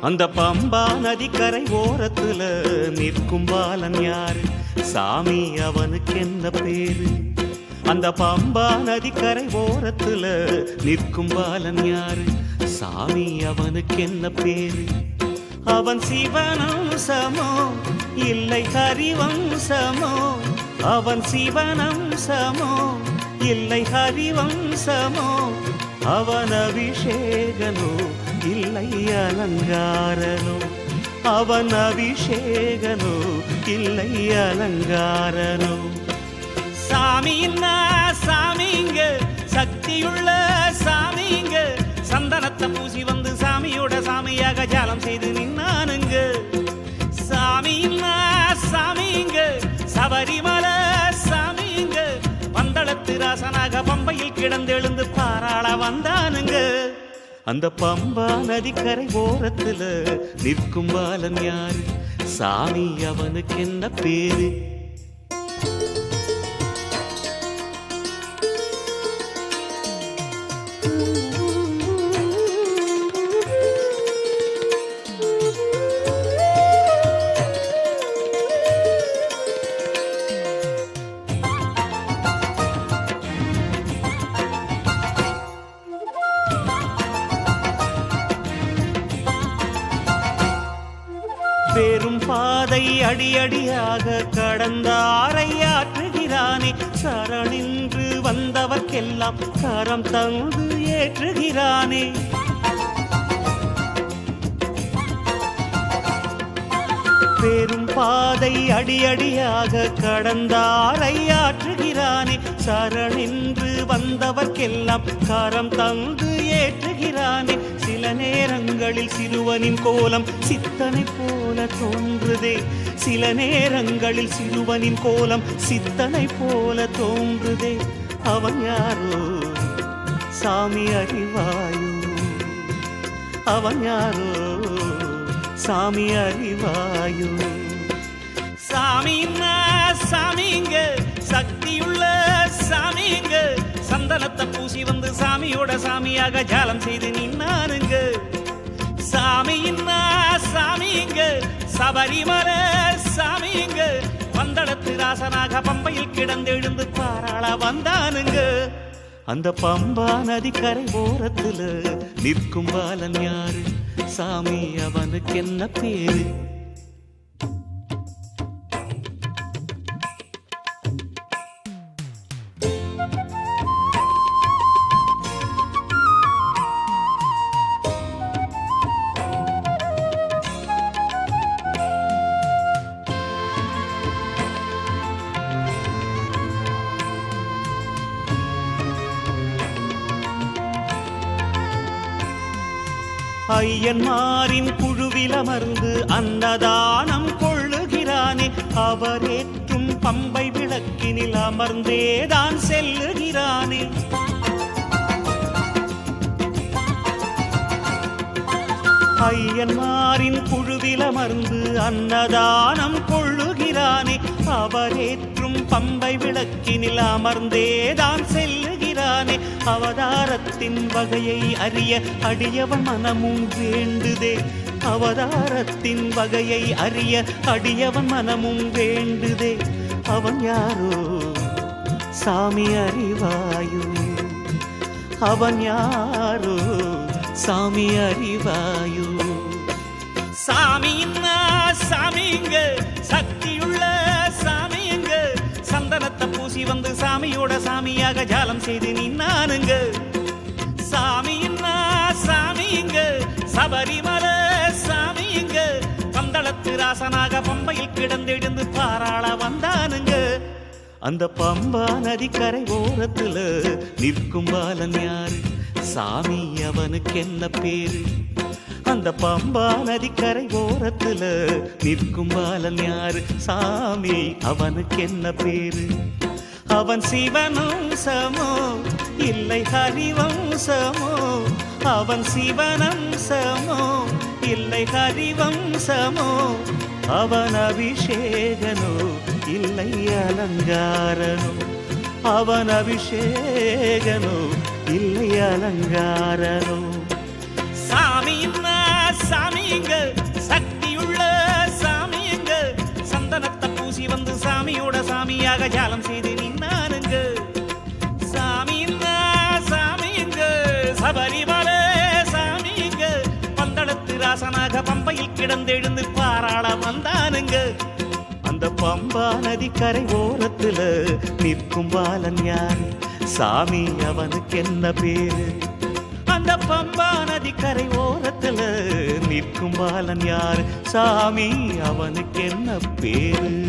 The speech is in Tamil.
அந்த பம்பா நதிக்கரை ஓரத்துல நிற்கும் பாலன் யாரு? சாமி அவனுக்கு என்ன பேரு? அந்த பம்பா நதிக்கரை ஓரத்துல நிற்கும் பாலன் யாரு? சாமி அவனுக்கு என்ன பேரு? அவன் சிவனம்சமோ இல்லை ஹரிவம்சமோ? அவன் சிவனம்சமோ இல்லை ஹரிவம்சமோ? அவன் அபிஷேகனோ இல்லை அலங்காரனோ? அவன் அபிஷேகனோ இல்லை அலங்காரனோ? சாமின்னா சாமிங்க, சக்தியுள்ள சாமிங்க, சந்தனத்தை பூசி வந்து சாமியோட சாமியாக ஜாலம் செய்து நின்னானுங்க. சாமின்னா சாமிங்க, சபரிமலை சாமிங்க, பந்தளத்து ராசனாக பம்பையில் கிடந்தெழுந்து பாராள வந்தானுங்க. அந்த பம்பா நதிக்கரை ஓரத்துல நிற்கும் பாலன் யாரு? சாமி அவனுக்கு என்ன பேரு? பெரும் பாதை அடியடியாக கடந்த ஆரையாற்றுகிறானே, சரணின்று வந்தவர்க்கெல்லாம் கரம் தந்து ஏற்றுகிறானே. பெரும் பாதை அடியடியாக கடந்த ஆரையாற்றுகிறானே, சரணின்று வந்தவர்க்கெல்லாம் கரம் தந்து ஏற்றுகிறானே. சில நேரங்களில் சிறுவனின் கோலம் சித்தனை போல தோன்றுதே. சில நேரங்களில் சிறுவனின் கோலம் சித்தனை போல தோன்றுதே. அவன் யாரோ சாமி அறிவாயோ? அவன் யாரோ சாமி அறிவாயோ? சாமின்னா சாமிங்க, சக்தியுள்ள சாமிங்க, சந்தனத்தை பூசி வந்து சாமியோட சாமியாக ஜாலம் செய்து நின்னானுங்க. சாமின்னா சாமிங்க, சபரிமலை சாமிங்க, பந்தளத்து ராசனாக பம்பையில் கிடந்தெழுந்து பாராள வந்தானுங்க. அந்த பம்பா நதிக்கரை ஓரத்துல நிற்கும் பாலன் யாரு? சாமி அவனுக்கு என்ன பேரு? ஐயன்மாரின் குழுவில் அமர்ந்து அன்னதானம் கொள்ளுகிறானே, அவரேற்றும் பம்பை விளக்கினில் அமர்ந்தேதான் செல்லுகிறானே. ஐயன்மாரின் குழுவில் அமர்ந்து அன்னதானம் கொள்ளுகிறானே, அவரேற்றும் பம்பை விளக்கினில் அமர்ந்தேதான் செல்லுகிறானே. அவதாரத்தின் வகையை அறிய அடியவன் மனமும் வேண்டுதே. அவதாரத்தின் வகையை அறிய அடியவன் மனமும் வேண்டுதே. அவன் யாரோ சாமி அறிவாயோ? அவன் யாரோ சாமி அறிவாயோ? சாமின்னா சாமிங்க, சக்தியுள்ள சாமிங்க, சந்தனத்தை பூசி வந்து சாமியோட சாமியாக ஜாலம் செய்து நின்னானுங்க. சாமின்னா சாமிங்க, சபரிமலை சாமிங்க, பந்தளத்து ராசனாக பம்பையில் கிடந்தெழுந்து பாராள வந்தானுங்க. அந்த பம்பா நதிக்கரை ஓரத்துல நிற்கும் பாலன் யாரு? சாமி அவனுக்கு என்ன பேரு? அந்த பம்பா நதிக்கரை ஓரத்துல நிற்கும் பாலன் யாரு? சாமி அவனுக்கு என்ன பேரு? அவன் சிவனம்சமோ இல்லை ஹரிவம்சமோ? அவன் சிவனம்சமோ இல்லை ஹரிவம்சமோ? அவன் அபிஷேகனோ இல்லை அலங்காரனோ? அவன் அபிஷேகனோ இல்லை அலங்காரனோ? சாமின்னா சாமிங்க சக்தியுள்ள சாமிங்க சந்தனத்தை பூசி வந்து சாமியோட சாமியாக ஜாலம் செய்து நின்னானுங்க சாமின்னா சாமிங்க சபரிமலை சாமிங்க பந்தளத்து ராசனாக பம்பையில் கிடந்தெழுந்து பாராள வந்தானுங்க அந்த பம்பா நதிக்கரை ஓரத்துல நிற்கும் பாலன் யாரு சாமி அவனுக்கு என்ன பேரு அந்த பம்பா நதிக்கரை ஓரத்துல நிற்கும் பாலன் யாரு சாமி அவனுக்கு என்ன பேரு